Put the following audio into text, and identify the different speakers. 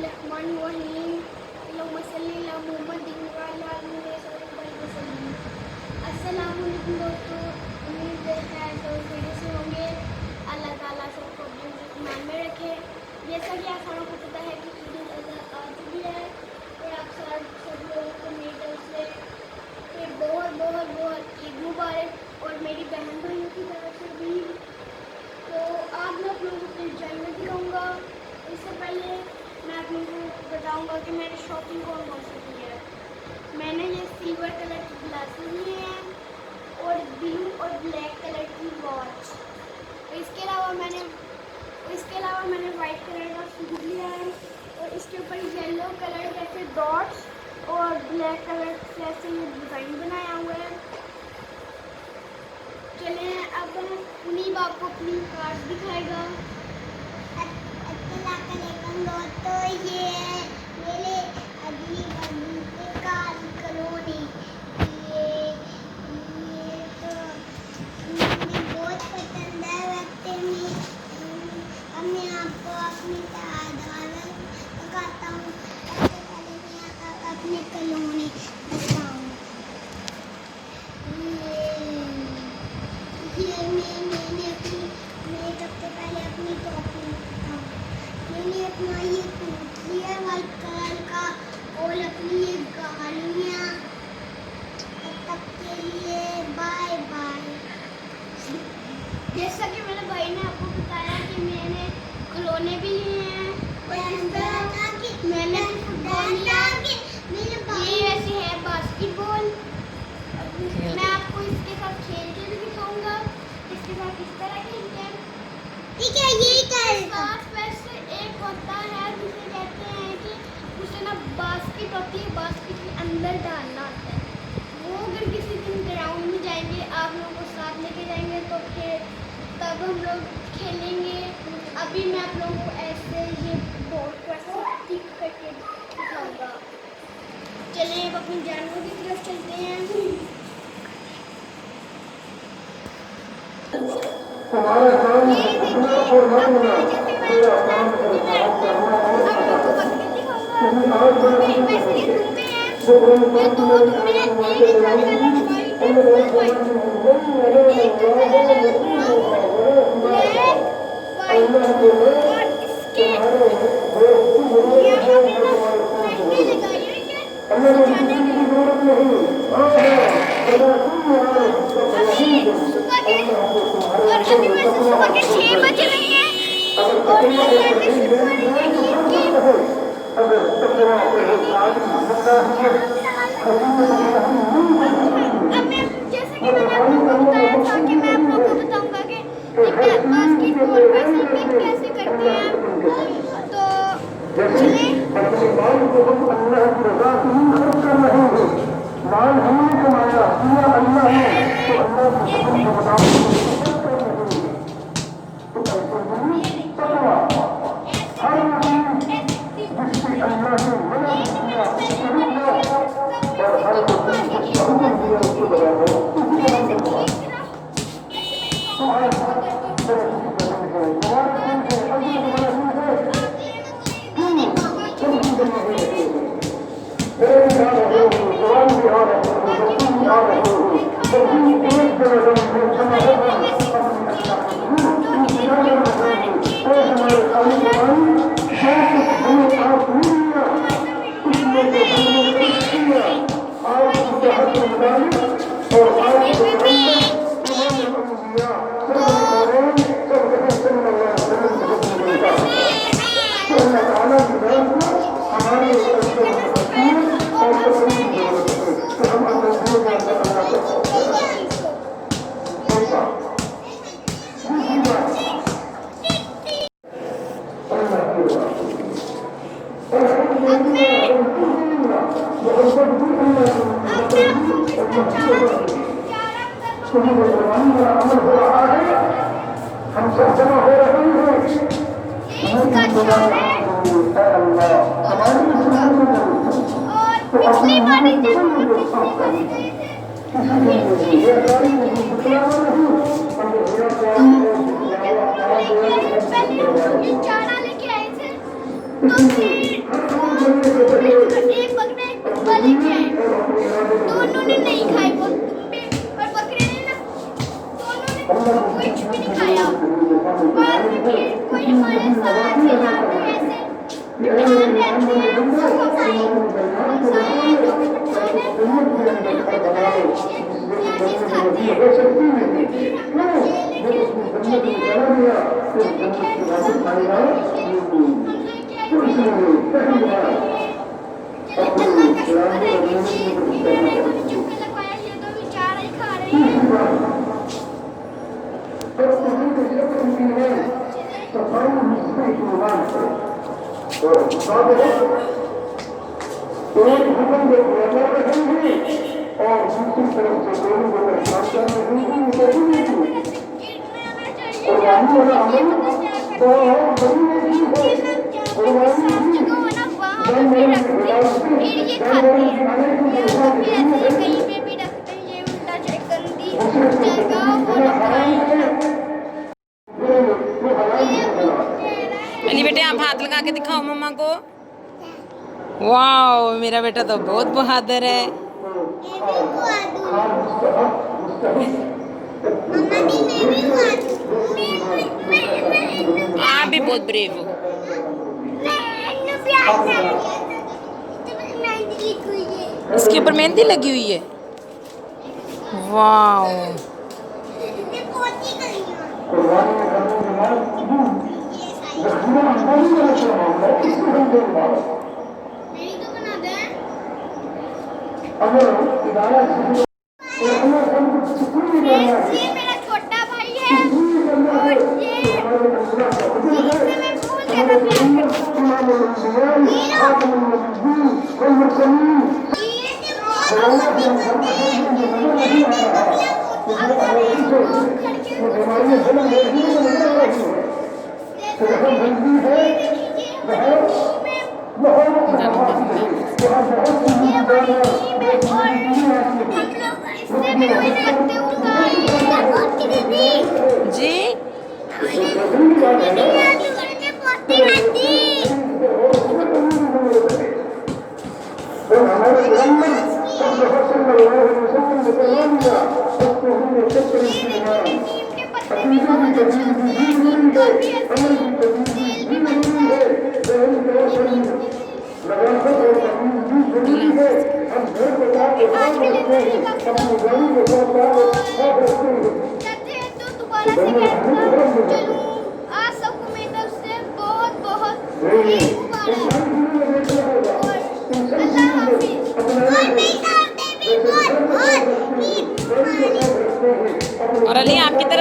Speaker 1: बिस्मिल्लाहिर्रहमानिर्रहीम अल्लाहुम्मा सल्ली अला मुहम्मदिन व अला आलिहि वसल्लम। अस्सलामु अलैकुम दोस्तों, उम्मीद है सब खैरियत से होंगे। अल्लाह ताला सबको अपने ईमान में रखे। जैसा कि आप सबको पता है कि ईद उल अज़हा आ चुकी है और आप सब लोगों को मेरी तरफ से बहुत बहुत बहुत ईद मुबारक और मेरी बहन भाइयों की तरफ से भी। तो आज मैं आप लोगों को जानना दिखाऊँगा। इससे पहले मैं आप लोगों को बताऊँगा कि मैंने शॉपिंग कौन कौन सी की है। मैंने ये सिल्वर कलर की ग्लासेस लिए हैं और ब्लू और ब्लैक कलर की वॉच। इसके अलावा मैंने वाइट कलर का सूट लिया है और इसके ऊपर येलो कलर जैसे डॉट्स और ब्लैक कलर जैसे ये डिज़ाइन बनाया हुआ है। चलिए अब मुनीब आपको अपनी कार्ड दिखाएगा।
Speaker 2: तो ये मेरे अगली बगीचे का कॉलोनी ये तो मुझे बहुत पसंद है। वैसे में अब मैं आपको अपनी दावत बताता हूँ। सबसे पहले मैं अपनी कॉलोनी बताऊँ। मैं सबसे पहले अपनी टॉपी बताऊँ। मैंने अपना ये सूट लिया वाइट कलर का और अपनी ये गाड़ियाँ। तब के लिए बाय बाय।
Speaker 1: जैसा कि मेरे भाई ने आपको बताया कि मैंने खिलौने भी लिए हैं और इस तरह मैंने फुटबॉल लिया। ये ऐसे है बास्केटबॉल। मैं आपको इसके साथ खेल के भी दिखाऊंगा इसके साथ किस तरह खेलते हैं।
Speaker 2: ठीक है, यही करेगा।
Speaker 1: वैसे एक होता है जिसे कहते हैं कि उसे ना बास्केट होती है, बास्केट के अंदर डालना होता है। वो अगर किसी दिन ग्राउंड में जाएंगे, आप लोगों को साथ लेके जाएंगे तो फिर तब हम लोग खेलेंगे। अभी मैं आप लोगों को ऐसे ये बोर्ड को ऐसे टिक करके दिखाऊंगा। चलिए अब अपनी जानवरों की तरफ चलते हैं।
Speaker 3: हमारे काम और मामला
Speaker 1: अभी वैसे सुबह के 6 बज रहे हैं और ये सर्विस शुरू हो रही है ईद की। अब मैं जैसे कि मैंने आप लोगों को बताया था कि मैं आप लोगों को बताऊंगा कि ये बास्केटबॉल पे स्विमिंग कैसे करते हैं। तो चलिए
Speaker 3: हम सब जमा हो रहे हैं।
Speaker 1: और पिछली बार चारा लेके आए थे तो फिर बाहर से लाते हैं ऐसे पठान रहते हैं सफाई हमसाए हैं जो भी पठान है वो अपने घर बनाए ये चीज खाते हैं फिर हम अकेले के चले आए चले गए हम लेके आए चले अल्लाह का शुक्र है कि इन्होंने हमें चुपके लगवाया ये तो बेचारा ही खा रहे हैं
Speaker 3: एक हुक्म को बजा रखेंगे और दूसरी तरफ से दोनों को परेशान कर रखेंगे कुर्बानी वाला अमल बहुत बड़ी चीज है। कुर्बानी
Speaker 4: अली बेटे आप हाथ लगा के दिखाओ मम्मा को। वाओ मेरा बेटा तो बहुत बहादुर है। आप भी बहुत ब्रेव हो। इसके ऊपर मेहंदी लगी हुई है। वाओ
Speaker 1: ये मेरा छोटा भाई है और ये इसे मैं बहुत ज्यादा प्यार
Speaker 4: जी
Speaker 1: आज सबको मेरी तरफ से बहुत बहुत अल्लाह हाफिज।
Speaker 4: और अली आपकी तरफ